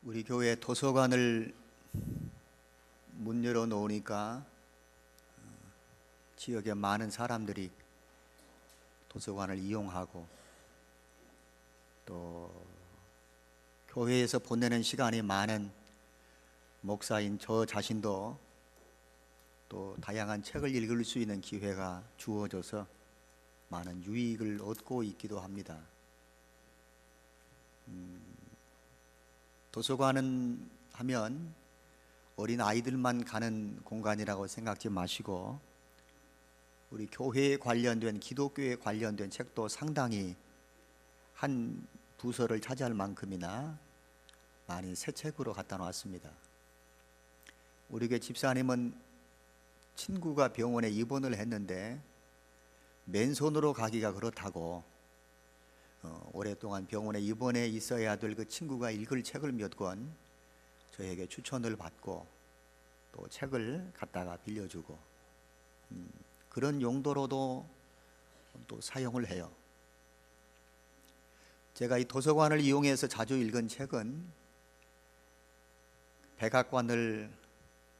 우리 교회 도서관을 문 열어 놓으니까 지역에 많은 사람들이 도서관을 이용하고 또 교회에서 보내는 시간이 많은 목사인 저 자신도 또 다양한 책을 읽을 수 있는 기회가 주어져서 많은 유익을 얻고 있기도 합니다. 도서관은 하면 어린 아이들만 가는 공간이라고 생각지 마시고 우리 교회에 관련된, 기독교에 관련된 책도 상당히 한 부서를 차지할 만큼이나 많이 새 책으로 갖다 놨습니다. 우리 교회 집사님은 친구가 병원에 입원을 했는데 맨손으로 가기가 그렇다고 오랫동안 병원에 입원해 있어야 될 그 친구가 읽을 책을 몇 권 저에게 추천을 받고 또 책을 갖다가 빌려주고 그런 용도로도 또 사용을 해요. 제가 이 도서관을 이용해서 자주 읽은 책은 백악관을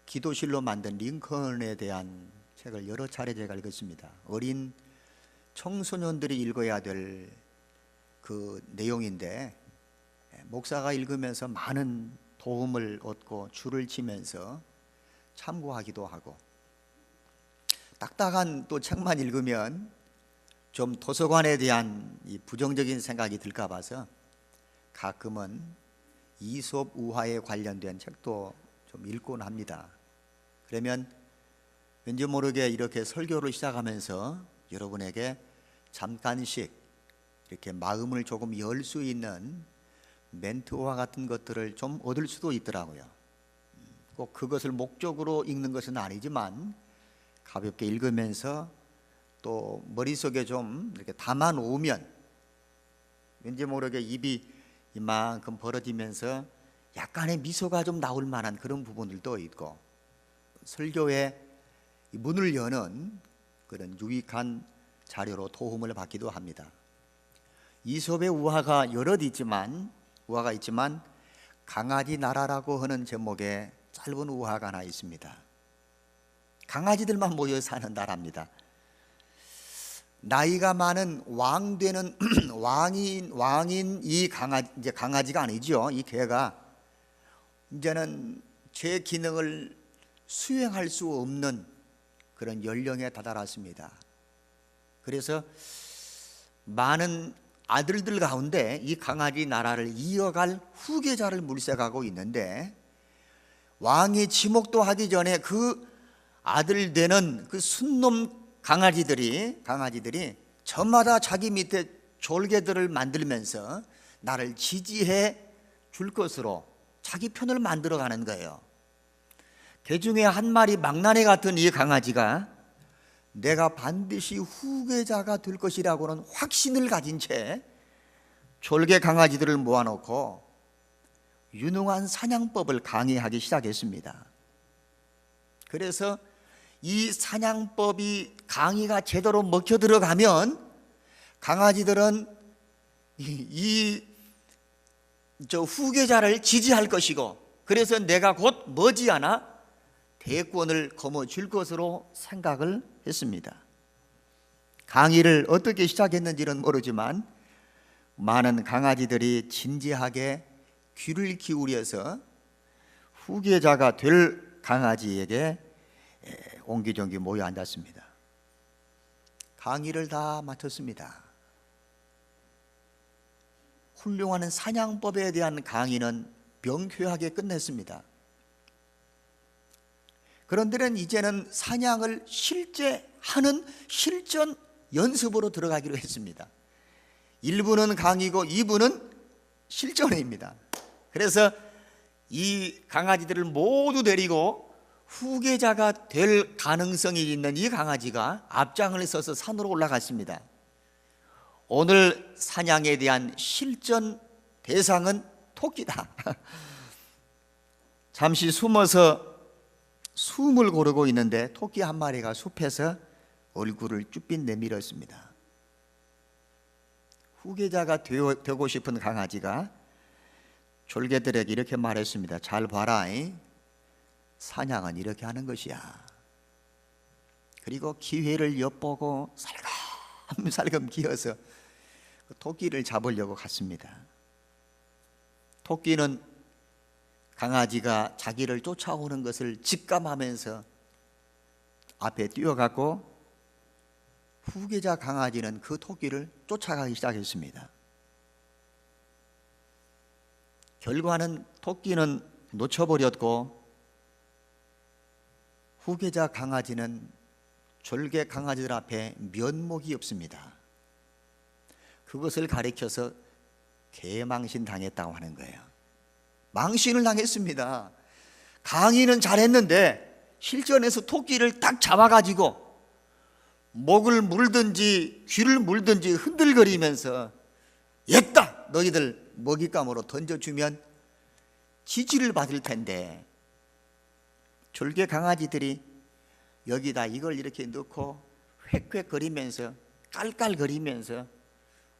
기도실로 만든 링컨에 대한 책을 여러 차례 제가 읽었습니다. 어린 청소년들이 읽어야 될 그 내용인데 목사가 읽으면서 많은 도움을 얻고 줄을 치면서 참고하기도 하고 딱딱한 또 책만 읽으면 좀 도서관에 대한 이 부정적인 생각이 들까 봐서 가끔은 이솝 우화에 관련된 책도 좀 읽곤 합니다. 그러면 왠지 모르게 이렇게 설교를 시작하면서 여러분에게 잠깐씩 이렇게 마음을 조금 열 수 있는 멘트와 같은 것들을 좀 얻을 수도 있더라고요. 꼭 그것을 목적으로 읽는 것은 아니지만 가볍게 읽으면서 또 머릿속에 좀 이렇게 담아 놓으면 왠지 모르게 입이 이만큼 벌어지면서 약간의 미소가 좀 나올 만한 그런 부분들도 있고 설교에 문을 여는 그런 유익한 자료로 도움을 받기도 합니다. 이솝의 우화가 여럿 있지만 강아지 나라라고 하는 제목의 짧은 우화가 하나 있습니다. 강아지들만 모여 사는 나라입니다. 나이가 많은 왕 되는 왕인 이 강아지, 이제 강아지가 아니죠. 이 개가 이제는 제 기능을 수행할 수 없는 그런 연령에 다다랐습니다. 그래서 많은 아들들 가운데 이 강아지 나라를 이어갈 후계자를 물색하고 있는데 왕이 지목도 하기 전에 그 아들 되는 그 순놈 강아지들이 저마다 자기 밑에 졸개들을 만들면서 나를 지지해 줄 것으로 자기 편을 만들어가는 거예요. 개 중에 한 마리 망나니 같은 이 강아지가 내가 반드시 후계자가 될 것이라고는 확신을 가진 채 졸개 강아지들을 모아놓고 유능한 사냥법을 강의하기 시작했습니다. 그래서 이 사냥법이 강의가 제대로 먹혀 들어가면 강아지들은 저 후계자를 지지할 것이고 그래서 내가 곧 머지않아 대권을 거머쥘 것으로 생각을 했습니다. 강의를 어떻게 시작했는지는 모르지만 많은 강아지들이 진지하게 귀를 기울여서 후계자가 될 강아지에게 옹기종기 모여 앉았습니다. 강의를 다 마쳤습니다. 훌륭한 사냥법에 대한 강의는 명쾌하게 끝냈습니다. 그런데는 이제는 사냥을 실제 하는 실전 연습으로 들어가기로 했습니다. 1부는 강의고 2부는 실전입니다. 그래서 이 강아지들을 모두 데리고 후계자가 될 가능성이 있는 이 강아지가 앞장을 서서 산으로 올라갔습니다. 오늘 사냥에 대한 실전 대상은 토끼다. 잠시 숨어서 숨을 고르고 있는데 토끼 한 마리가 숲에서 얼굴을 쭈삣 내밀었습니다. 후계자가 되고 싶은 강아지가 졸개들에게 이렇게 말했습니다. 잘 봐라. 사냥은 이렇게 하는 것이야. 그리고 기회를 엿보고 살금살금 기어서 토끼를 잡으려고 갔습니다. 토끼는 강아지가 자기를 쫓아오는 것을 직감하면서 앞에 뛰어갔고, 후계자 강아지는 그 토끼를 쫓아가기 시작했습니다. 결과는 토끼는 놓쳐버렸고, 후계자 강아지는 졸개 강아지들 앞에 면목이 없습니다. 그것을 가리켜서 개망신 당했다고 하는 거예요. 망신을 당했습니다. 강의는 잘했는데 실전에서 토끼를 딱 잡아가지고 목을 물든지 귀를 물든지 흔들거리면서 옛다! 너희들 먹잇감으로 던져주면 지지를 받을 텐데, 졸개 강아지들이 여기다 이걸 이렇게 넣고 획획거리면서 깔깔거리면서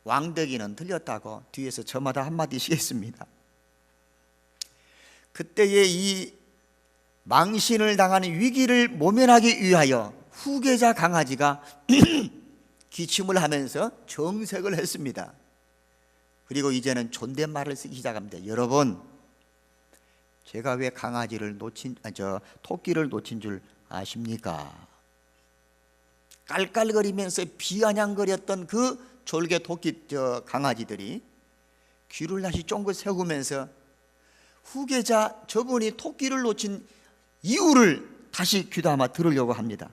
왕대기는 틀렸다고 뒤에서 저마다 한마디씩 했습니다. 그때의 이 망신을 당하는 위기를 모면하기 위하여 후계자 강아지가 기침을 하면서 정색을 했습니다. 그리고 이제는 존댓말을 쓰기 시작합니다. 여러분, 제가 왜 토끼를 놓친 줄 아십니까? 깔깔거리면서 비아냥거렸던 그 졸개 강아지들이 귀를 다시 쫑긋 세우면서 후계자 저분이 토끼를 놓친 이유를 다시 귀담아 들으려고 합니다.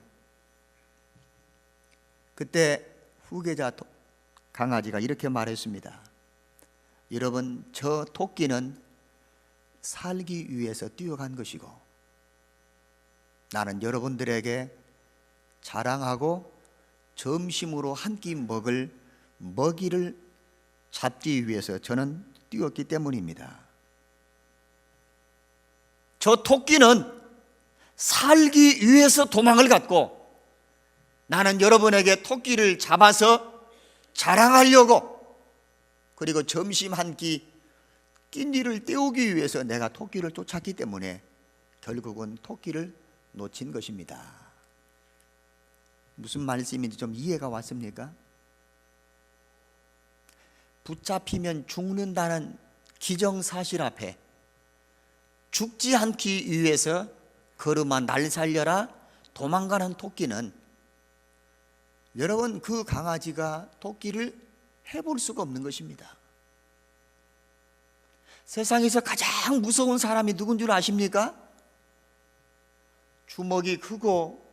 그때 후계자 강아지가 이렇게 말했습니다. 여러분, 저 토끼는 살기 위해서 뛰어간 것이고, 나는 여러분들에게 자랑하고 점심으로 한 끼 먹을 먹이를 잡기 위해서 저는 뛰었기 때문입니다. 저 토끼는 살기 위해서 도망을 갔고, 나는 여러분에게 토끼를 잡아서 자랑하려고, 그리고 점심 한 끼 끼니를 때우기 위해서 내가 토끼를 쫓았기 때문에 결국은 토끼를 놓친 것입니다. 무슨 말씀인지 좀 이해가 왔습니까? 붙잡히면 죽는다는 기정사실 앞에 죽지 않기 위해서 걸음아 날 살려라 도망가는 토끼는, 여러분, 그 강아지가 토끼를 해볼 수가 없는 것입니다. 세상에서 가장 무서운 사람이 누군 줄 아십니까? 주먹이 크고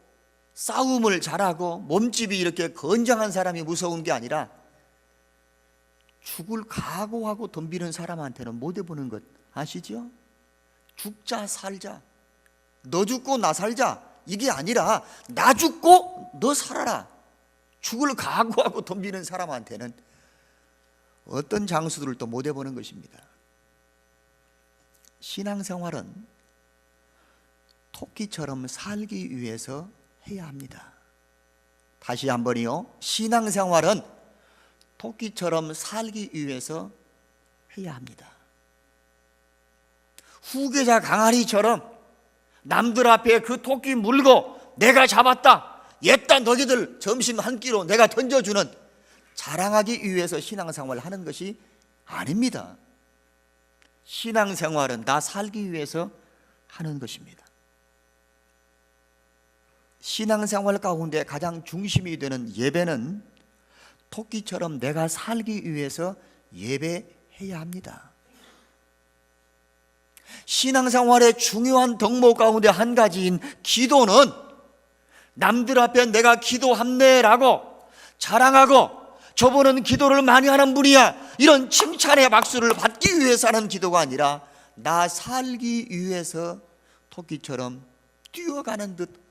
싸움을 잘하고 몸집이 이렇게 건장한 사람이 무서운 게 아니라 죽을 각오하고 덤비는 사람한테는 못 해보는 것 아시죠? 죽자 살자, 너 죽고 나 살자, 이게 아니라 나 죽고 너 살아라, 죽을 각오하고 덤비는 사람한테는 어떤 장수들도 못 해보는 것입니다. 신앙생활은 토끼처럼 살기 위해서 해야 합니다. 다시 한번요. 신앙생활은 토끼처럼 살기 위해서 해야 합니다. 후계자 강아리처럼 남들 앞에 그 토끼 물고 내가 잡았다, 옛다 너희들 점심 한 끼로 내가 던져주는, 자랑하기 위해서 신앙생활을 하는 것이 아닙니다. 신앙생활은 나 살기 위해서 하는 것입니다. 신앙생활 가운데 가장 중심이 되는 예배는 토끼처럼 내가 살기 위해서 예배해야 합니다. 신앙생활의 중요한 덕목 가운데 한 가지인 기도는 남들 앞에 내가 기도합네라고 자랑하고 저분은 기도를 많이 하는 분이야, 이런 칭찬의 박수를 받기 위해서 하는 기도가 아니라 나 살기 위해서 토끼처럼 뛰어가는 듯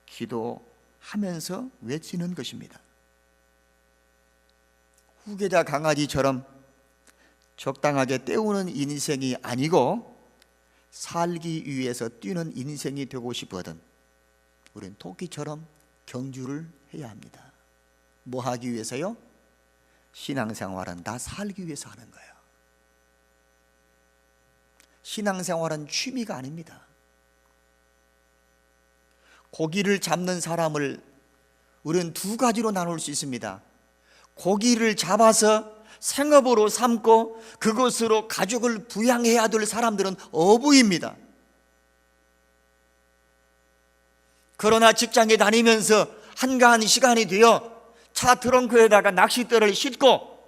기도하면서 외치는 것입니다. 후계자 강아지처럼 적당하게 때우는 인생이 아니고 살기 위해서 뛰는 인생이 되고 싶거든 우리는 토끼처럼 경주를 해야 합니다. 뭐 하기 위해서요? 신앙생활은 나 살기 위해서 하는 거예요. 신앙생활은 취미가 아닙니다. 고기를 잡는 사람을 우리는 두 가지로 나눌 수 있습니다. 고기를 잡아서 생업으로 삼고 그것으로 가족을 부양해야 될 사람들은 어부입니다. 그러나 직장에 다니면서 한가한 시간이 되어 차 트렁크에다가 낚싯대를 싣고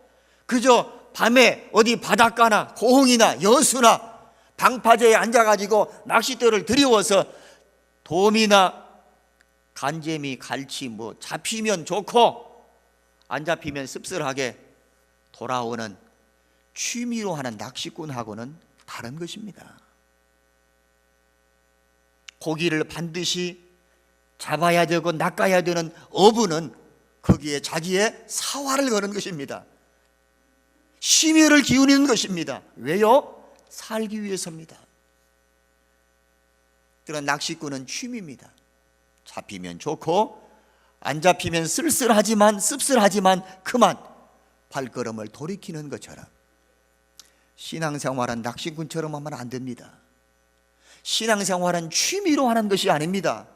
그저 밤에 어디 바닷가나 고흥이나 여수나 방파제에 앉아가지고 낚싯대를 들이워서 돔이나 간재미, 갈치 뭐 잡히면 좋고 안 잡히면 씁쓸하게 돌아오는 취미로 하는 낚시꾼하고는 다른 것입니다. 고기를 반드시 잡아야 되고 낚아야 되는 어부는 거기에 자기의 사활을 거는 것입니다. 심혈을 기울이는 것입니다. 왜요? 살기 위해서입니다. 그런 낚시꾼은 취미입니다. 잡히면 좋고 안 잡히면 쓸쓸하지만 씁쓸하지만 그만 발걸음을 돌이키는 것처럼 신앙생활은 낚시꾼처럼 하면 안 됩니다. 신앙생활은 취미로 하는 것이 아닙니다.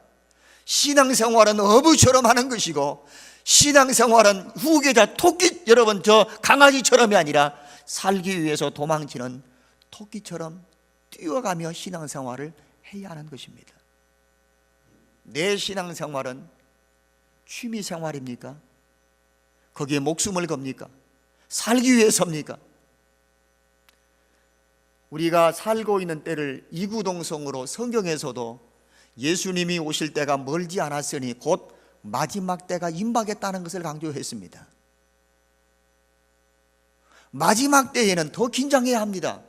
신앙생활은 어부처럼 하는 것이고 신앙생활은 후계자 토끼, 여러분 저 강아지처럼이 아니라 살기 위해서 도망치는 토끼처럼 뛰어가며 신앙생활을 해야 하는 것입니다. 내 신앙생활은 취미생활입니까? 거기에 목숨을 겁니까? 살기 위해서입니까? 우리가 살고 있는 때를 이구동성으로 성경에서도 예수님이 오실 때가 멀지 않았으니 곧 마지막 때가 임박했다는 것을 강조했습니다. 마지막 때에는 더 긴장해야 합니다.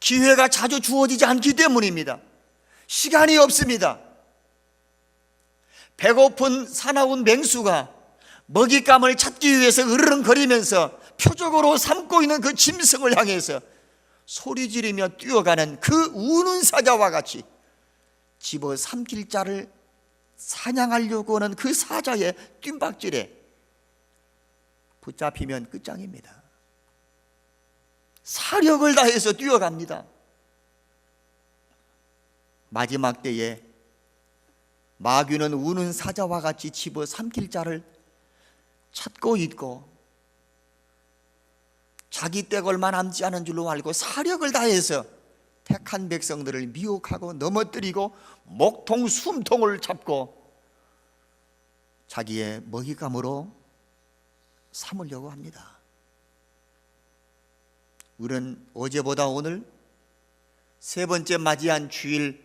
기회가 자주 주어지지 않기 때문입니다. 시간이 없습니다. 배고픈 사나운 맹수가 먹잇감을 찾기 위해서 으르렁거리면서 표적으로 삼고 있는 그 짐승을 향해서 소리 지르며 뛰어가는 그 우는 사자와 같이 집어 삼킬 자를 사냥하려고 하는 그 사자의 뜀박질에 붙잡히면 끝장입니다. 사력을 다해서 뛰어갑니다. 마지막 때에 마귀는 우는 사자와 같이 집어 삼킬 자를 찾고 있고 자기 떼가 얼마 남지 않은 줄로 알고 사력을 다해서 택한 백성들을 미혹하고 넘어뜨리고 목통 숨통을 잡고 자기의 먹잇감으로 삼으려고 합니다. 우리는 어제보다 오늘 세 번째 맞이한 주일,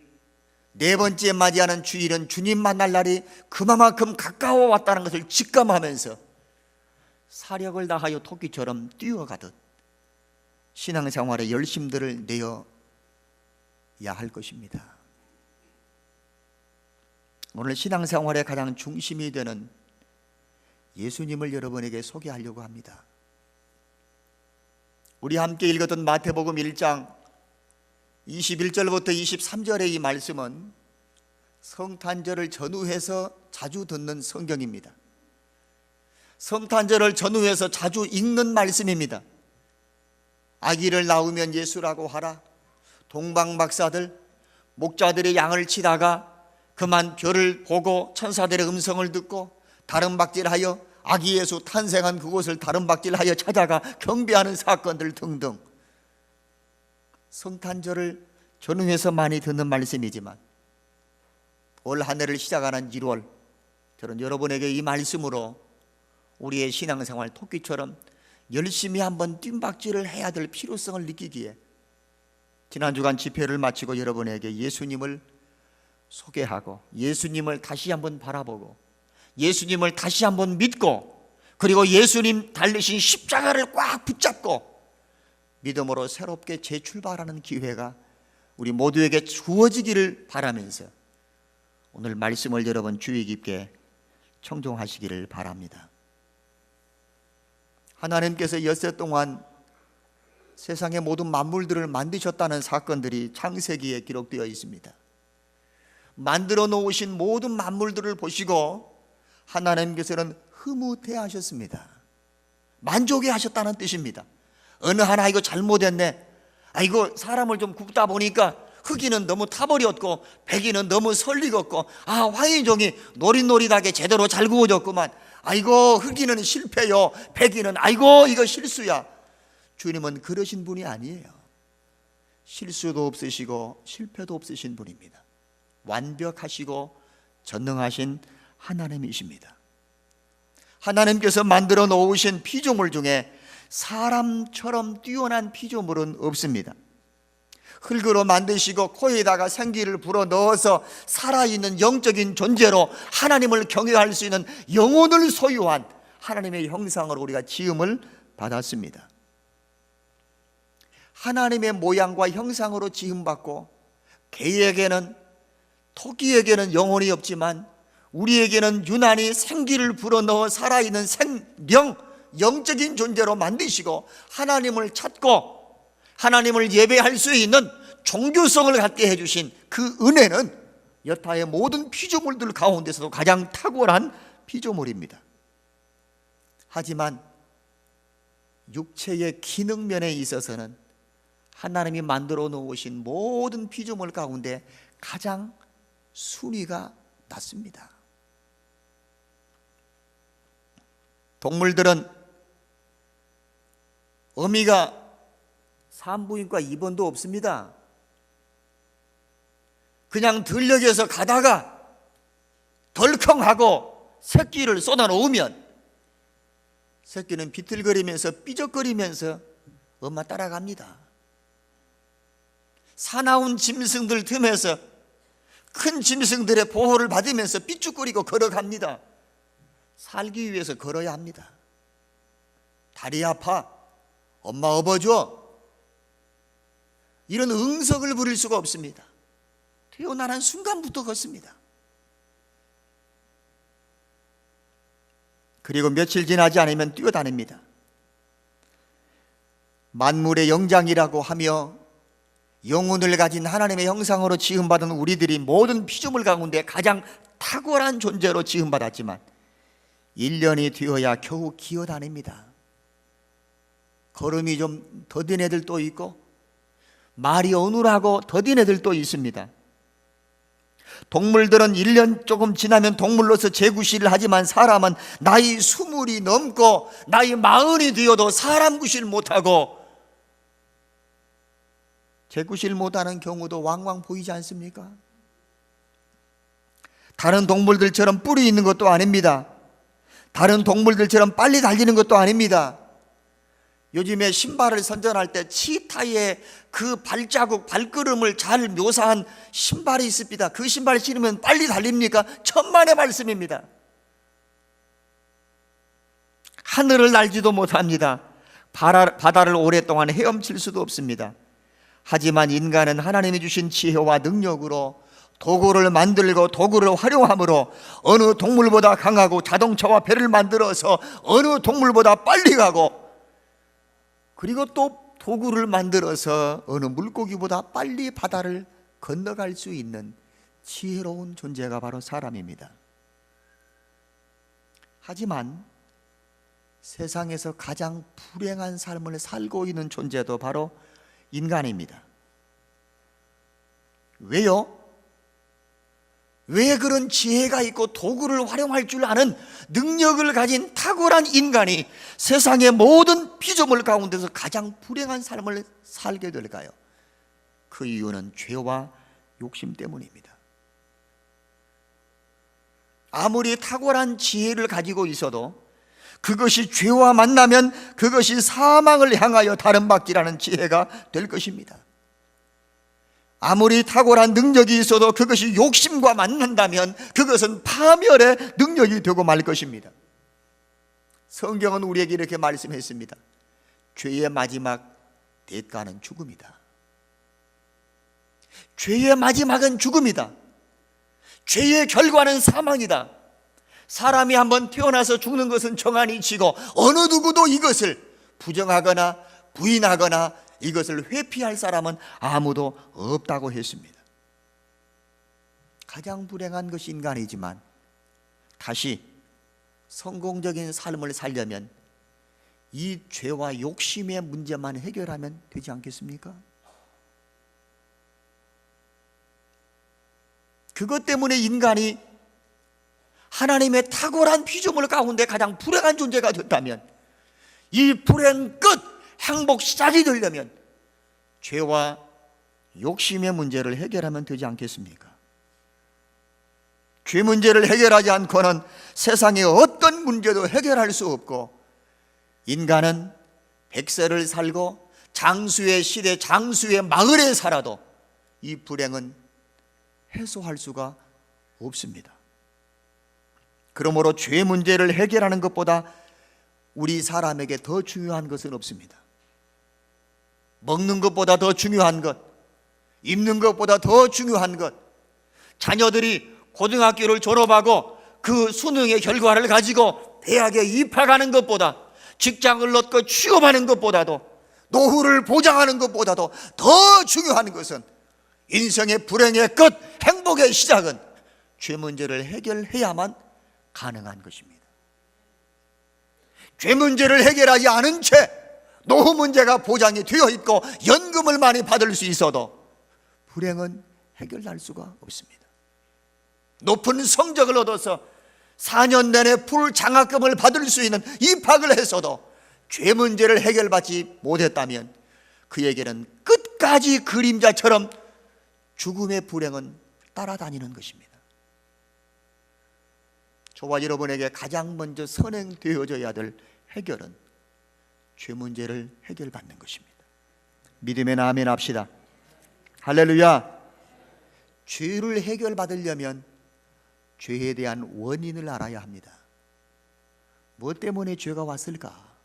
네 번째 맞이하는 주일은 주님 만날 날이 그만큼 가까워 왔다는 것을 직감하면서 사력을 다하여 토끼처럼 뛰어가듯 신앙생활의 열심들을 내어야 할 것입니다. 오늘 신앙생활의 가장 중심이 되는 예수님을 여러분에게 소개하려고 합니다. 우리 함께 읽었던 마태복음 1장 21절부터 23절의 이 말씀은 성탄절을 전후해서 자주 듣는 성경입니다. 성탄절을 전후해서 자주 읽는 말씀입니다. 아기를 낳으면 예수라고 하라. 동방박사들, 목자들이 양을 치다가 그만 별을 보고 천사들의 음성을 듣고 다름박질하여 아기 예수 탄생한 그곳을 다름박질하여 찾아가 경배하는 사건들 등등, 성탄절을 전후해서 많이 듣는 말씀이지만 올 한 해를 시작하는 1월, 저는 여러분에게 이 말씀으로 우리의 신앙생활 토끼처럼 열심히 한번 뜀박질을 해야 될 필요성을 느끼기에 지난 주간 집회를 마치고 여러분에게 예수님을 소개하고 예수님을 다시 한번 바라보고 예수님을 다시 한번 믿고 그리고 예수님 달리신 십자가를 꽉 붙잡고 믿음으로 새롭게 재출발하는 기회가 우리 모두에게 주어지기를 바라면서 오늘 말씀을 여러분 주의 깊게 청종하시기를 바랍니다. 하나님께서 엿새 동안 세상의 모든 만물들을 만드셨다는 사건들이 창세기에 기록되어 있습니다. 만들어 놓으신 모든 만물들을 보시고 하나님께서는 흐뭇해 하셨습니다. 만족해 하셨다는 뜻입니다. 어느 하나 이거 잘못했네, 아이고 사람을 좀 굽다 보니까 흑인은 너무 타버렸고 백인은 너무 설익었고 황인종이 노릇노릇하게 제대로 잘 구워졌구만. 아이고 흑인은 실패요, 백인은 아이고 이거 실수야. 주님은 그러신 분이 아니에요. 실수도 없으시고 실패도 없으신 분입니다. 완벽하시고 전능하신 하나님이십니다. 하나님께서 만들어 놓으신 피조물 중에 사람처럼 뛰어난 피조물은 없습니다. 흙으로 만드시고 코에다가 생기를 불어넣어서 살아있는 영적인 존재로 하나님을 경외할 수 있는 영혼을 소유한 하나님의 형상으로 우리가 지음을 받았습니다. 하나님의 모양과 형상으로 지음받고 개에게는, 토끼에게는 영혼이 없지만 우리에게는 유난히 생기를 불어넣어 살아있는 생명, 영적인 존재로 만드시고 하나님을 찾고 하나님을 예배할 수 있는 종교성을 갖게 해주신 그 은혜는 여타의 모든 피조물들 가운데서도 가장 탁월한 피조물입니다. 하지만 육체의 기능면에 있어서는 하나님이 만들어 놓으신 모든 피조물 가운데 가장 순위가 낮습니다. 동물들은 어미가 산부인과 입원도 없습니다. 그냥 들녘에서 가다가 덜컹하고 새끼를 쏟아 놓으면 새끼는 비틀거리면서 삐적거리면서 엄마 따라갑니다. 사나운 짐승들 틈에서 큰 짐승들의 보호를 받으면서 삐죽거리고 걸어갑니다. 살기 위해서 걸어야 합니다. 다리 아파, 엄마 업어줘, 이런 응석을 부릴 수가 없습니다. 태어나는 순간부터 걷습니다. 그리고 며칠 지나지 않으면 뛰어다닙니다. 만물의 영장이라고 하며 영혼을 가진 하나님의 형상으로 지음받은 우리들이 모든 피조물 가운데 가장 탁월한 존재로 지음받았지만 1년이 되어야 겨우 기어다닙니다. 걸음이 좀 더딘 애들도 있고 말이 어눌하고 더딘 애들도 있습니다. 동물들은 1년 조금 지나면 동물로서 재구실을 하지만 사람은 나이 20이 넘고 나이 40이 되어도 사람 구실 못하고 재구실 못하는 경우도 왕왕 보이지 않습니까? 다른 동물들처럼 뿔이 있는 것도 아닙니다. 다른 동물들처럼 빨리 달리는 것도 아닙니다. 요즘에 신발을 선전할 때 치타의 그 발자국, 발걸음을 잘 묘사한 신발이 있습니다. 그 신발 신으면 빨리 달립니까? 천만의 말씀입니다. 하늘을 날지도 못합니다. 바다를 오랫동안 헤엄칠 수도 없습니다. 하지만 인간은 하나님이 주신 지혜와 능력으로 도구를 만들고 도구를 활용함으로 어느 동물보다 강하고 자동차와 배를 만들어서 어느 동물보다 빨리 가고 그리고 또 도구를 만들어서 어느 물고기보다 빨리 바다를 건너갈 수 있는 지혜로운 존재가 바로 사람입니다. 하지만 세상에서 가장 불행한 삶을 살고 있는 존재도 바로 인간입니다. 왜요? 왜 그런 지혜가 있고 도구를 활용할 줄 아는 능력을 가진 탁월한 인간이 세상의 모든 피조물 가운데서 가장 불행한 삶을 살게 될까요? 그 이유는 죄와 욕심 때문입니다. 아무리 탁월한 지혜를 가지고 있어도 그것이 죄와 만나면 그것이 사망을 향하여 다름받기라는 지혜가 될 것입니다. 아무리 탁월한 능력이 있어도 그것이 욕심과 만난다면 그것은 파멸의 능력이 되고 말 것입니다. 성경은 우리에게 이렇게 말씀했습니다. 죄의 마지막 대가는 죽음이다. 죄의 마지막은 죽음이다. 죄의 결과는 사망이다. 사람이 한번 태어나서 죽는 것은 정한이 지고 어느 누구도 이것을 부정하거나 부인하거나 이것을 회피할 사람은 아무도 없다고 했습니다. 가장 불행한 것이 인간이지만 다시 성공적인 삶을 살려면 이 죄와 욕심의 문제만 해결하면 되지 않겠습니까? 그것 때문에 인간이 하나님의 탁월한 피조물 가운데 가장 불행한 존재가 됐다면, 이 불행 끝 행복 시작이 되려면 죄와 욕심의 문제를 해결하면 되지 않겠습니까? 죄 문제를 해결하지 않고는 세상의 어떤 문제도 해결할 수 없고, 인간은 100세를 살고 장수의 시대, 장수의 마을에 살아도 이 불행은 해소할 수가 없습니다. 그러므로 죄 문제를 해결하는 것보다 우리 사람에게 더 중요한 것은 없습니다. 먹는 것보다 더 중요한 것, 입는 것보다 더 중요한 것, 자녀들이 고등학교를 졸업하고 그 수능의 결과를 가지고 대학에 입학하는 것보다, 직장을 얻고 취업하는 것보다도, 노후를 보장하는 것보다도 더 중요한 것은, 인생의 불행의 끝, 행복의 시작은 죄 문제를 해결해야만 가능한 것입니다. 죄 문제를 해결하지 않은 채 노후 문제가 보장이 되어 있고 연금을 많이 받을 수 있어도 불행은 해결할 수가 없습니다. 높은 성적을 얻어서 4년 내내 풀 장학금을 받을 수 있는 입학을 했어도 죄 문제를 해결받지 못했다면 그에게는 끝까지 그림자처럼 죽음의 불행은 따라다니는 것입니다. 저와 여러분에게 가장 먼저 선행되어져야 될 해결은 죄 문제를 해결받는 것입니다. 믿음의 아멘 합시다. 할렐루야. 죄를 해결받으려면 죄에 대한 원인을 알아야 합니다. 무엇 때문에 죄가 왔을까?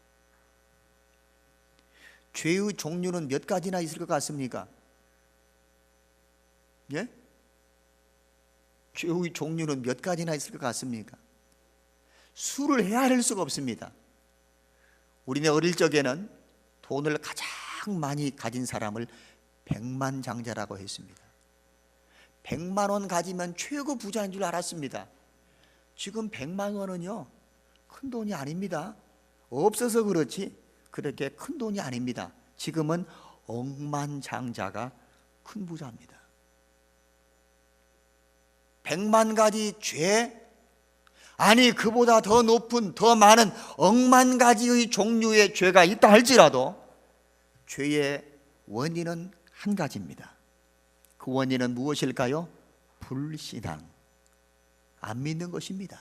죄의 종류는 몇 가지나 있을 것 같습니까? 예? 죄의 종류는 몇 가지나 있을 것 같습니까? 수를 헤아릴 수가 없습니다. 우리네 어릴 적에는 돈을 가장 많이 가진 사람을 백만장자라고 했습니다. 100만 원 가지면 최고 부자인 줄 알았습니다. 지금 100만 원은요, 큰 돈이 아닙니다. 없어서 그렇지 그렇게 큰 돈이 아닙니다. 지금은 억만장자가 큰 부자입니다. 100만 가지 죄, 아니 그보다 더 높은, 더 많은 억만 가지의 종류의 죄가 있다 할지라도 죄의 원인은 한 가지입니다. 그 원인은 무엇일까요? 불신앙, 안 믿는 것입니다.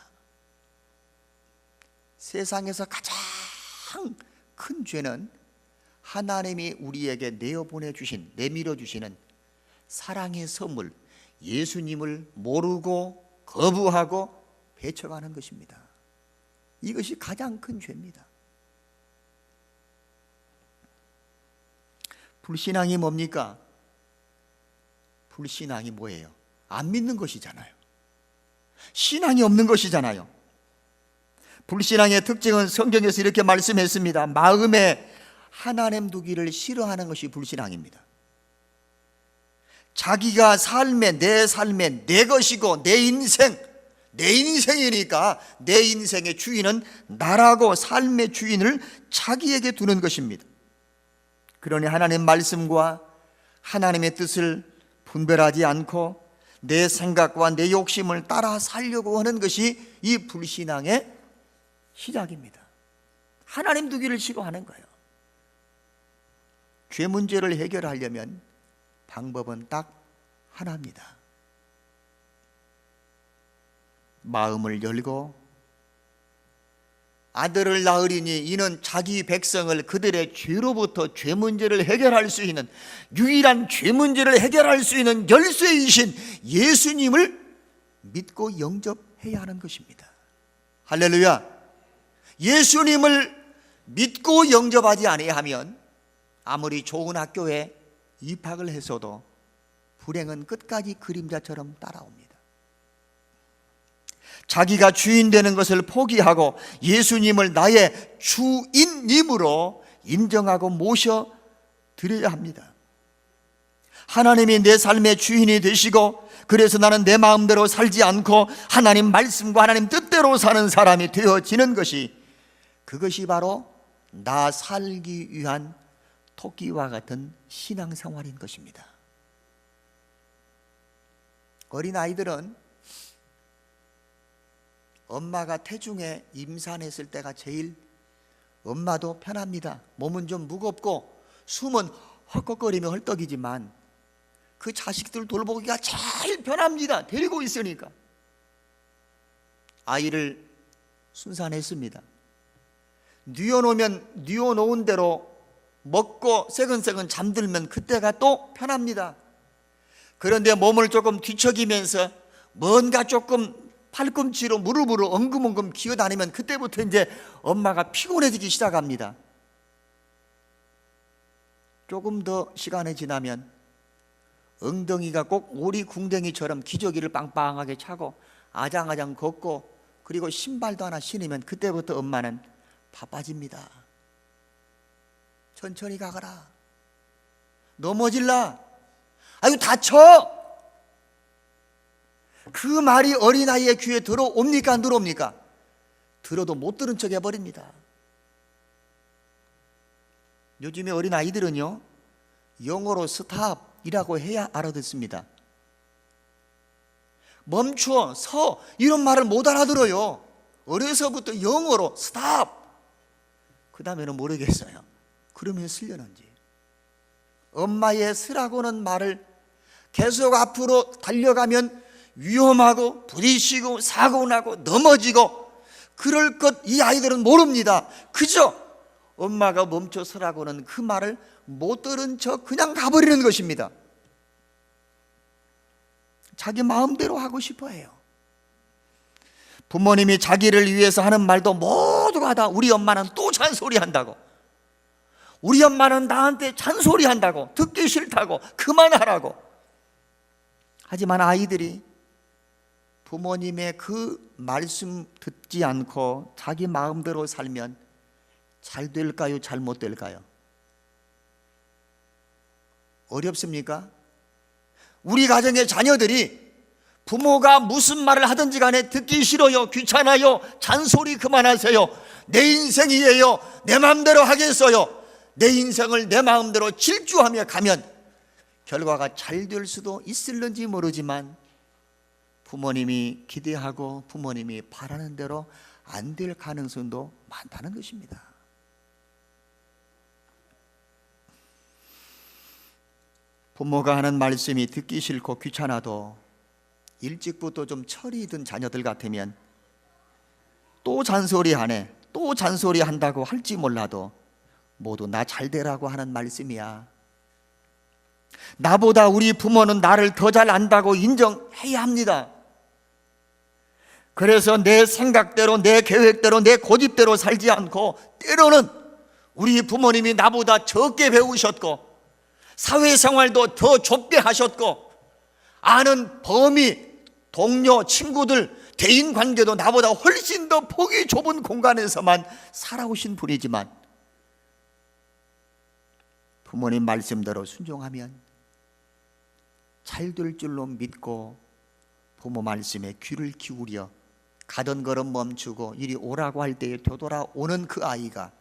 세상에서 가장 큰 죄는 하나님이 우리에게 내밀어 주시는 사랑의 선물, 예수님을 모르고 거부하고 배척하는 것입니다. 이것이 가장 큰 죄입니다. 불신앙이 뭡니까? 불신앙이 뭐예요? 안 믿는 것이잖아요. 신앙이 없는 것이잖아요. 불신앙의 특징은 성경에서 이렇게 말씀했습니다. 마음에 하나님 두기를 싫어하는 것이 불신앙입니다. 자기가 내 삶의 내 것이고 내 인생이니까 내 인생의 주인은 나라고 삶의 주인을 자기에게 두는 것입니다. 그러니 하나님 말씀과 하나님의 뜻을 분별하지 않고 내 생각과 내 욕심을 따라 살려고 하는 것이 이 불신앙의 시작입니다. 하나님 두기를 싫어하는 거예요. 죄 문제를 해결하려면 방법은 딱 하나입니다. 마음을 열고 아들을 낳으리니 이는 자기 백성을 그들의 죄로부터 죄 문제를 해결할 수 있는, 유일한 죄 문제를 해결할 수 있는 열쇠이신 예수님을 믿고 영접해야 하는 것입니다. 할렐루야. 예수님을 믿고 영접하지 아니하면 아무리 좋은 학교에 입학을 했어도 불행은 끝까지 그림자처럼 따라옵니다. 자기가 주인 되는 것을 포기하고 예수님을 나의 주인님으로 인정하고 모셔드려야 합니다. 하나님이 내 삶의 주인이 되시고, 그래서 나는 내 마음대로 살지 않고 하나님 말씀과 하나님 뜻대로 사는 사람이 되어지는 것이, 그것이 바로 나 살기 위한 토끼와 같은 신앙생활인 것입니다. 어린아이들은 엄마가 태중에 임산했을 때가 제일 엄마도 편합니다. 몸은 좀 무겁고 숨은 헐꺽거리며 헐떡이지만 그 자식들 돌보기가 제일 편합니다. 데리고 있으니까. 아이를 순산했습니다. 뉘어놓은 대로 먹고 새근새근 잠들면 그때가 또 편합니다. 그런데 몸을 조금 뒤척이면서 뭔가 조금 팔꿈치로 무릎으로 엉금엉금 기어다니면 그때부터 이제 엄마가 피곤해지기 시작합니다. 조금 더 시간이 지나면 엉덩이가 꼭 오리궁뎅이처럼 기저귀를 빵빵하게 차고 아장아장 걷고 그리고 신발도 하나 신으면 그때부터 엄마는 바빠집니다. 천천히 가거라. 넘어질라. 아이고 다쳐. 그 말이 어린아이의 귀에 들어옵니까 안 들어옵니까? 들어도 못 들은 척 해버립니다. 요즘에 어린아이들은요 영어로 스탑이라고 해야 알아듣습니다. 멈춰, 서 이런 말을 못 알아들어요. 어려서부터 영어로 스탑. 그 다음에는 모르겠어요. 그러면 쓰려는지. 엄마의 서라고는 말을 계속 앞으로 달려가면 위험하고 부딪히고 사고 나고 넘어지고 그럴 것 이 아이들은 모릅니다. 그저 엄마가 멈춰 서라고는 그 말을 못 들은 척 그냥 가버리는 것입니다. 자기 마음대로 하고 싶어 해요. 부모님이 자기를 위해서 하는 말도 모두가 다 우리 엄마는 또 잔소리한다고, 우리 엄마는 나한테 잔소리한다고, 듣기 싫다고, 그만하라고. 하지만 아이들이 부모님의 그 말씀 듣지 않고 자기 마음대로 살면 잘 될까요? 잘 못 될까요? 어렵습니까? 우리 가정의 자녀들이 부모가 무슨 말을 하든지 간에 듣기 싫어요, 귀찮아요, 잔소리 그만하세요, 내 인생이에요, 내 마음대로 하겠어요, 내 인생을 내 마음대로 질주하며 가면 결과가 잘 될 수도 있을는지 모르지만 부모님이 기대하고 부모님이 바라는 대로 안 될 가능성도 많다는 것입니다. 부모가 하는 말씀이 듣기 싫고 귀찮아도 일찍부터 좀 철이 든 자녀들 같으면 또 잔소리하네, 또 잔소리한다고 할지 몰라도 모두 나 잘되라고 하는 말씀이야. 나보다 우리 부모는 나를 더 잘 안다고 인정해야 합니다. 그래서 내 생각대로, 내 계획대로, 내 고집대로 살지 않고 때로는 우리 부모님이 나보다 적게 배우셨고 사회생활도 더 좁게 하셨고 아는 범위, 동료, 친구들, 대인관계도 나보다 훨씬 더 폭이 좁은 공간에서만 살아오신 분이지만 부모님 말씀대로 순종하면 잘 될 줄로 믿고 부모 말씀에 귀를 기울여 가던 걸음 멈추고 이리 오라고 할 때에 되돌아오는 그 아이가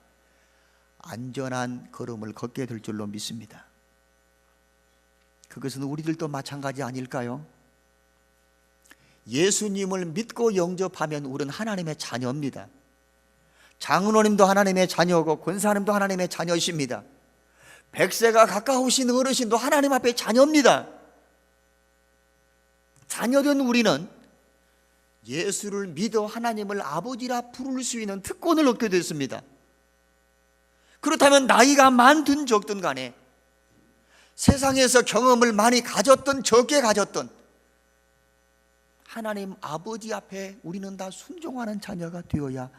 안전한 걸음을 걷게 될 줄로 믿습니다. 그것은 우리들도 마찬가지 아닐까요? 예수님을 믿고 영접하면 우리는 하나님의 자녀입니다. 장로님도 하나님의 자녀고 권사님도 하나님의 자녀이십니다. 100세가 가까우신 어르신도 하나님 앞에 자녀입니다. 자녀된 우리는 예수를 믿어 하나님을 아버지라 부를 수 있는 특권을 얻게 됐습니다. 그렇다면 나이가 많든 적든 간에 세상에서 경험을 많이 가졌든 적게 가졌든 하나님 아버지 앞에 우리는 다 순종하는 자녀가 되어야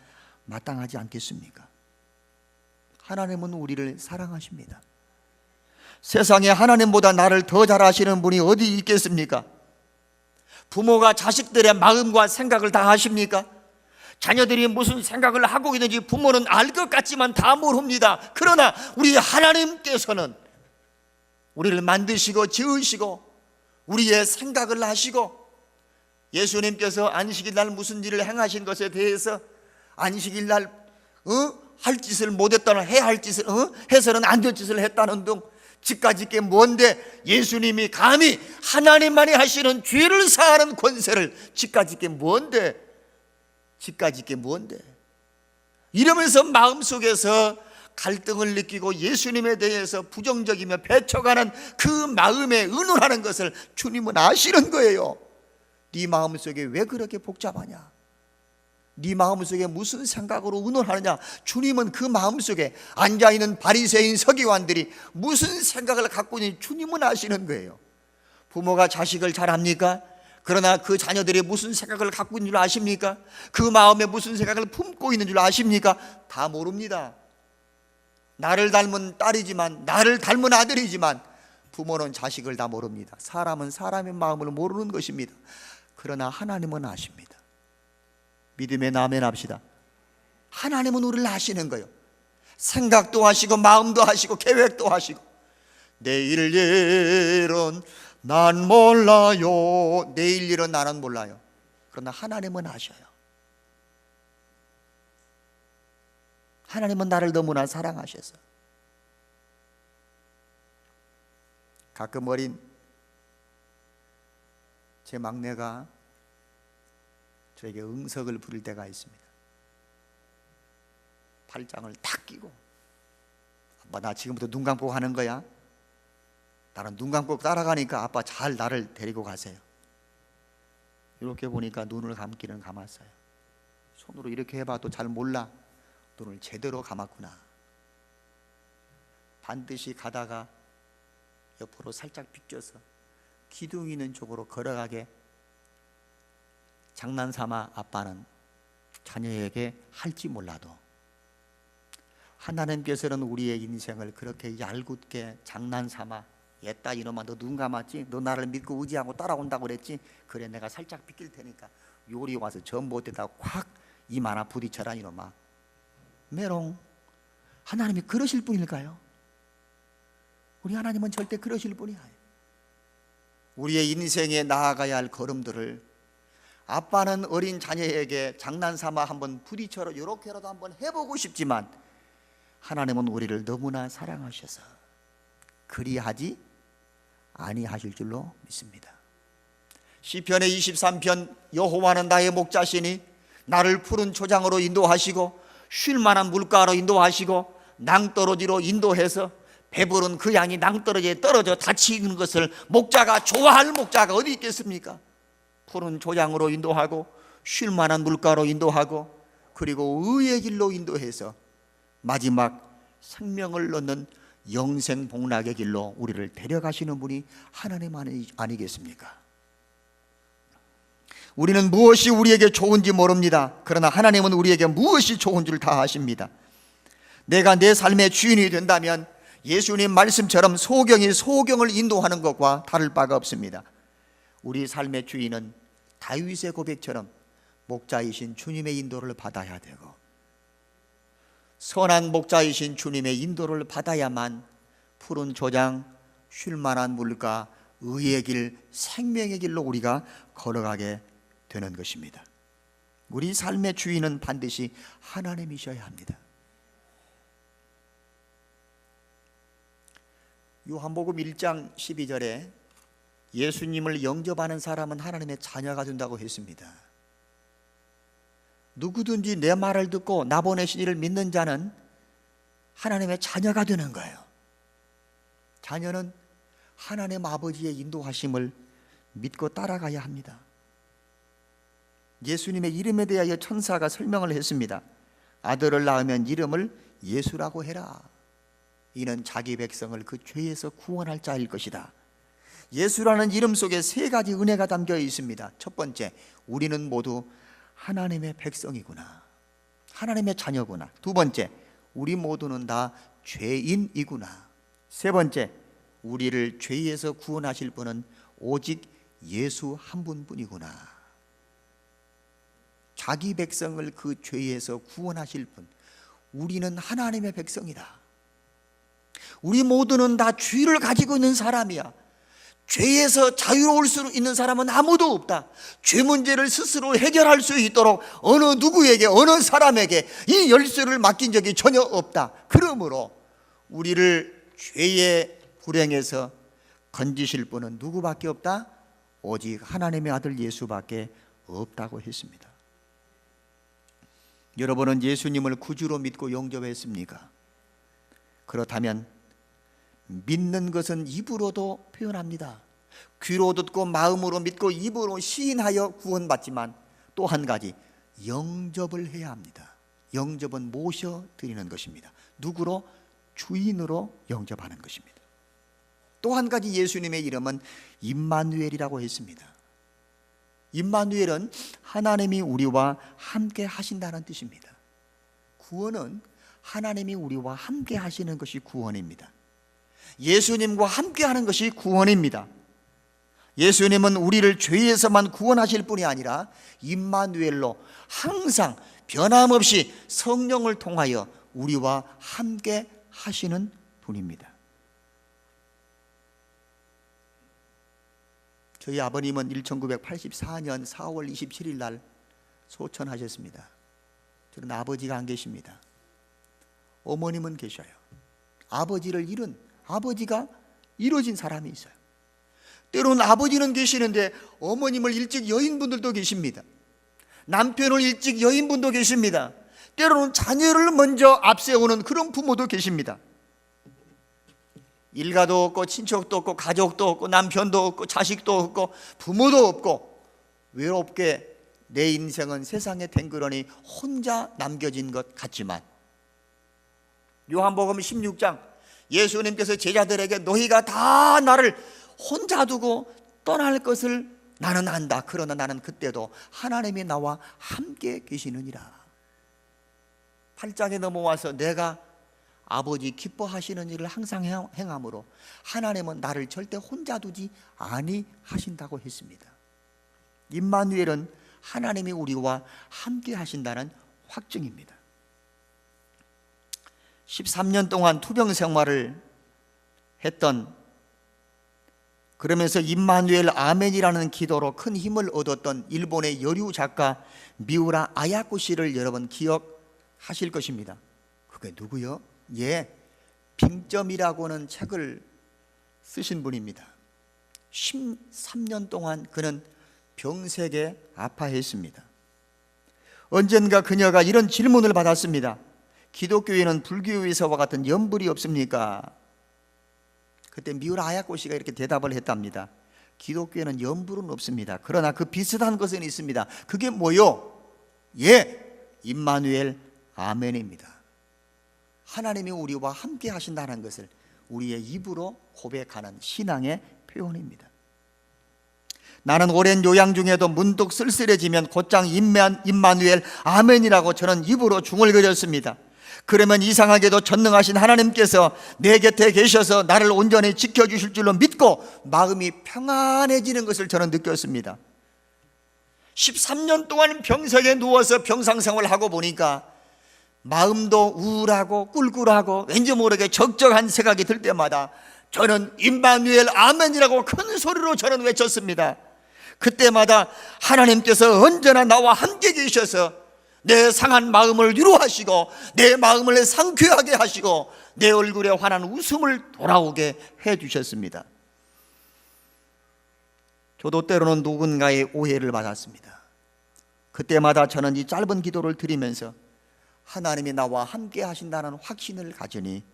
마땅하지 않겠습니까? 하나님은 우리를 사랑하십니다. 세상에 하나님보다 나를 더 잘 아시는 분이 어디 있겠습니까? 부모가 자식들의 마음과 생각을 다 아십니까? 자녀들이 무슨 생각을 하고 있는지 부모는 알 것 같지만 다 모릅니다. 그러나 우리 하나님께서는 우리를 만드시고 지으시고 우리의 생각을 하시고 예수님께서 안식일 날 무슨 일을 행하신 것에 대해서 안식일 날 할 짓을 못했다는 해야 할 짓을 해서는 안 될 짓을 했다는 등 집까짓 게 뭔데 예수님이 감히 하나님만이 하시는 죄를 사하는 권세를 집까짓 게 뭔데 이러면서 마음속에서 갈등을 느끼고 예수님에 대해서 부정적이며 배척하는 그 마음에 의논하는 것을 주님은 아시는 거예요. 네 마음속에 왜 그렇게 복잡하냐? 네 마음속에 무슨 생각으로 의논하느냐? 주님은 그 마음속에 앉아있는 바리새인 서기관들이 무슨 생각을 갖고 있는지 주님은 아시는 거예요. 부모가 자식을 잘 압니까? 그러나 그 자녀들이 무슨 생각을 갖고 있는 줄 아십니까? 그 마음에 무슨 생각을 품고 있는 줄 아십니까? 다 모릅니다. 나를 닮은 딸이지만, 나를 닮은 아들이지만 부모는 자식을 다 모릅니다. 사람은 사람의 마음을 모르는 것입니다. 그러나 하나님은 아십니다. 믿음의 아멘 합시다. 하나님은 우리를 아시는 거예요. 생각도 하시고 마음도 하시고 계획도 하시고. 내일 일은 난 몰라요. 내일 일은 나는 몰라요. 그러나 하나님은 아셔요. 하나님은 나를 너무나 사랑하셔서 가끔 어린 제 막내가 저에게 응석을 부릴 때가 있습니다. 팔짱을 탁 끼고, 아빠 나 지금부터 눈 감고 가는 거야. 나는 눈 감고 따라가니까 아빠 잘 나를 데리고 가세요. 이렇게 보니까 눈을 감기는 감았어요. 손으로 이렇게 해봐도 잘 몰라. 눈을 제대로 감았구나. 반드시 가다가 옆으로 살짝 비껴서 기둥 있는 쪽으로 걸어가게 장난삼아 아빠는 자녀에게 할지 몰라도 하나님께서는 우리의 인생을 그렇게 얄궂게 장난삼아 얘따 이놈아 너 눈 감았지? 너 나를 믿고 의지하고 따라온다고 그랬지? 그래 내가 살짝 비낄 테니까 요리 와서 전봇대다 확 입 하나 부딪혀라 이놈아. 메롱. 하나님이 그러실 분일까요? 우리 하나님은 절대 그러실 분이 아니에요. 우리의 인생에 나아가야 할 걸음들을 아빠는 어린 자녀에게 장난삼아 한번 부딪혀라 이렇게라도 한번 해보고 싶지만 하나님은 우리를 너무나 사랑하셔서 그리하지 아니하실 줄로 믿습니다. 시편의 23편 여호와는 나의 목자시니 나를 푸른 초장으로 인도하시고 쉴 만한 물가로 인도하시고 낭떠러지로 인도해서 배부른 그 양이 낭떠러지에 떨어져 다치는 것을 목자가 좋아할 목자가 어디 있겠습니까? 푸른 초장으로 인도하고 쉴 만한 물가로 인도하고 그리고 의의 길로 인도해서 마지막 생명을 얻는 영생 복락의 길로 우리를 데려가시는 분이 하나님 아니겠습니까? 우리는 무엇이 우리에게 좋은지 모릅니다. 그러나 하나님은 우리에게 무엇이 좋은 줄 다 아십니다. 내가 내 삶의 주인이 된다면 예수님 말씀처럼 소경이 소경을 인도하는 것과 다를 바가 없습니다. 우리 삶의 주인은 다윗의 고백처럼 목자이신 주님의 인도를 받아야 되고 선한 목자이신 주님의 인도를 받아야만 푸른 초장, 쉴 만한 물가, 의의 길, 생명의 길로 우리가 걸어가게 되는 것입니다. 우리 삶의 주인은 반드시 하나님이셔야 합니다. 요한복음 1장 12절에 예수님을 영접하는 사람은 하나님의 자녀가 된다고 했습니다. 누구든지 내 말을 듣고 나 보내신 이를 믿는 자는 하나님의 자녀가 되는 거예요. 자녀는 하나님 아버지의 인도하심을 믿고 따라가야 합니다. 예수님의 이름에 대하여 천사가 설명을 했습니다. 아들을 낳으면 이름을 예수라고 해라. 이는 자기 백성을 그 죄에서 구원할 자일 것이다. 예수라는 이름 속에 세 가지 은혜가 담겨 있습니다. 첫 번째, 우리는 모두 하나님의 백성이구나. 하나님의 자녀구나. 두 번째, 우리 모두는 다 죄인이구나. 세 번째, 우리를 죄에서 구원하실 분은 오직 예수 한 분뿐이구나. 자기 백성을 그 죄에서 구원하실 분, 우리는 하나님의 백성이다. 우리 모두는 다 죄를 가지고 있는 사람이야. 죄에서 자유로울 수 있는 사람은 아무도 없다. 죄 문제를 스스로 해결할 수 있도록 어느 누구에게 어느 사람에게 이 열쇠를 맡긴 적이 전혀 없다. 그러므로 우리를 죄의 불행에서 건지실 분은 누구밖에 없다? 오직 하나님의 아들 예수밖에 없다고 했습니다. 여러분은 예수님을 구주로 믿고 영접했습니까? 그렇다면 믿는 것은 입으로도 표현합니다. 귀로 듣고 마음으로 믿고 입으로 시인하여 구원받지만 또 한 가지, 영접을 해야 합니다. 영접은 모셔드리는 것입니다. 누구로? 주인으로 영접하는 것입니다. 또 한 가지, 예수님의 이름은 임마누엘이라고 했습니다. 임마누엘은 하나님이 우리와 함께 하신다는 뜻입니다. 구원은 하나님이 우리와 함께 하시는 것이 구원입니다. 예수님과 함께 하는 것이 구원입니다. 예수님은 우리를 죄에서만 구원하실 뿐이 아니라 임마누엘로 항상 변함없이 성령을 통하여 우리와 함께 하시는 분입니다. 저희 아버님은 1984년 4월 27일 날 소천하셨습니다. 저는 아버지가 안 계십니다. 어머님은 계셔요. 아버지를 잃은, 아버지가 이뤄진 사람이 있어요. 때로는 아버지는 계시는데 어머님을 일찍 여인 분들도 계십니다. 남편을 일찍 여인 분도 계십니다. 때로는 자녀를 먼저 앞세우는 그런 부모도 계십니다. 일가도 없고 친척도 없고 가족도 없고 남편도 없고 자식도 없고 부모도 없고 외롭게 내 인생은 세상에 댕그러니 혼자 남겨진 것 같지만, 요한복음 16장 예수님께서 제자들에게 너희가 다 나를 혼자 두고 떠날 것을 나는 안다. 그러나 나는 그때도 하나님이 나와 함께 계시느니라. 8장에 넘어와서 내가 아버지 기뻐하시는 일을 항상 행함으로 하나님은 나를 절대 혼자 두지 아니하신다고 했습니다. 임마누엘은 하나님이 우리와 함께 하신다는 확증입니다. 13년 동안 투병 생활을 했던, 그러면서 임마누엘 아멘이라는 기도로 큰 힘을 얻었던 일본의 여류 작가 미우라 아야코 씨를 여러분 기억하실 것입니다. 그게 누구요? 예, 빙점이라고는 책을 쓰신 분입니다. 13년 동안 그는 병색에 아파했습니다. 언젠가 그녀가 이런 질문을 받았습니다. 기독교에는 불교에서와 같은 염불이 없습니까? 그때 미우라 아야코 씨가 이렇게 대답을 했답니다. 기독교에는 염불은 없습니다. 그러나 그 비슷한 것은 있습니다. 그게 뭐요? 예, 임마누엘 아멘입니다. 하나님이 우리와 함께 하신다는 것을 우리의 입으로 고백하는 신앙의 표현입니다. 나는 오랜 요양 중에도 문득 쓸쓸해지면 곧장 임마누엘 아멘이라고 저는 입으로 중얼거렸습니다. 그러면 이상하게도 전능하신 하나님께서 내 곁에 계셔서 나를 온전히 지켜주실 줄로 믿고 마음이 평안해지는 것을 저는 느꼈습니다. 13년 동안 병석에 누워서 병상생활을 하고 보니까 마음도 우울하고 꿀꿀하고 왠지 모르게 적적한 생각이 들 때마다 저는 임마누엘 아멘이라고 큰 소리로 저는 외쳤습니다. 그때마다 하나님께서 언제나 나와 함께 계셔서 내 상한 마음을 위로하시고 내 마음을 상쾌하게 하시고 내 얼굴에 환한 웃음을 돌아오게 해주셨습니다. 저도 때로는 누군가의 오해를 받았습니다. 그때마다 저는 이 짧은 기도를 드리면서 하나님이 나와 함께 하신다는 확신을 가지니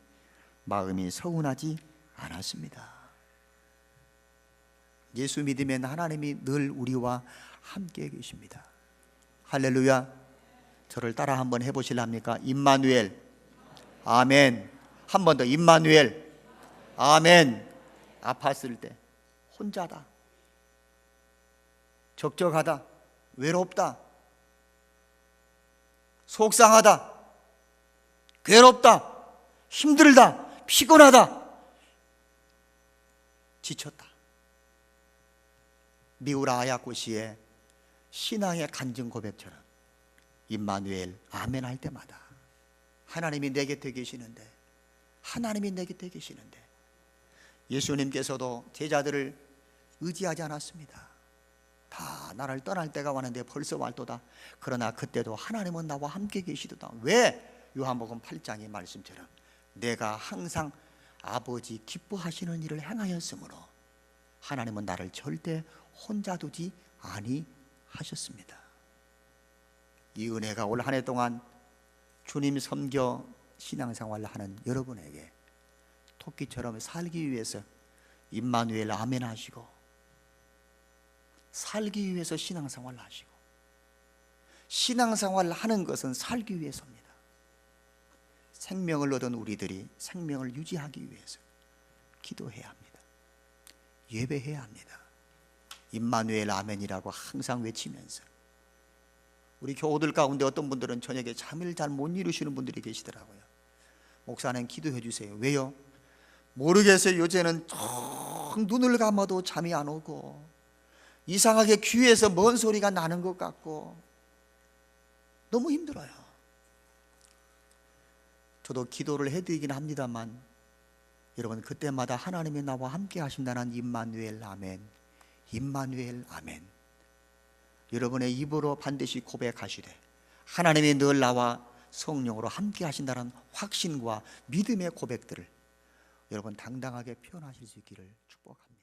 마음이 서운하지 않았습니다. 예수 믿으면 하나님이 늘 우리와 함께 계십니다. 할렐루야. 저를 따라 한번 해보실랍니까? 임마누엘 아멘. 한 번 더, 임마누엘 아멘. 아팠을 때 혼자다, 적적하다, 외롭다, 속상하다, 괴롭다, 힘들다, 피곤하다, 지쳤다. 미우라 아야코 씨의 신앙의 간증 고백처럼 임마누엘 아멘 할 때마다 하나님이 내 곁에 계시는데, 하나님이 내 곁에 계시는데, 예수님께서도 제자들을 의지하지 않았습니다. 다 나를 떠날 때가 왔는데 벌써 왔도다. 그러나 그때도 하나님은 나와 함께 계시도다. 왜? 요한복음 8장의 말씀처럼 내가 항상 아버지 기뻐하시는 일을 행하였으므로 하나님은 나를 절대 혼자 두지 아니하셨습니다. 이 은혜가 올 한 해 동안 주님 섬겨 신앙생활을 하는 여러분에게 토끼처럼 살기 위해서 임마누엘 아멘 하시고, 살기 위해서 신앙생활을 하시고, 신앙생활을 하는 것은 살기 위해서입니다. 생명을 얻은 우리들이 생명을 유지하기 위해서 기도해야 합니다. 예배해야 합니다. 임마누엘 아멘이라고 항상 외치면서. 우리 교우들 가운데 어떤 분들은 저녁에 잠을 잘 못 이루시는 분들이 계시더라고요. 목사님 기도해 주세요. 왜요? 모르겠어요. 요새는 텅 눈을 감아도 잠이 안 오고, 이상하게 귀에서 먼 소리가 나는 것 같고 너무 힘들어요. 저도 기도를 해드리긴 합니다만, 여러분 그때마다 하나님이 나와 함께 하신다는 임마누엘 아멘, 임마누엘 아멘, 여러분의 입으로 반드시 고백하시되 하나님이 늘 나와 성령으로 함께 하신다는 확신과 믿음의 고백들을 여러분 당당하게 표현하실 수 있기를 축복합니다.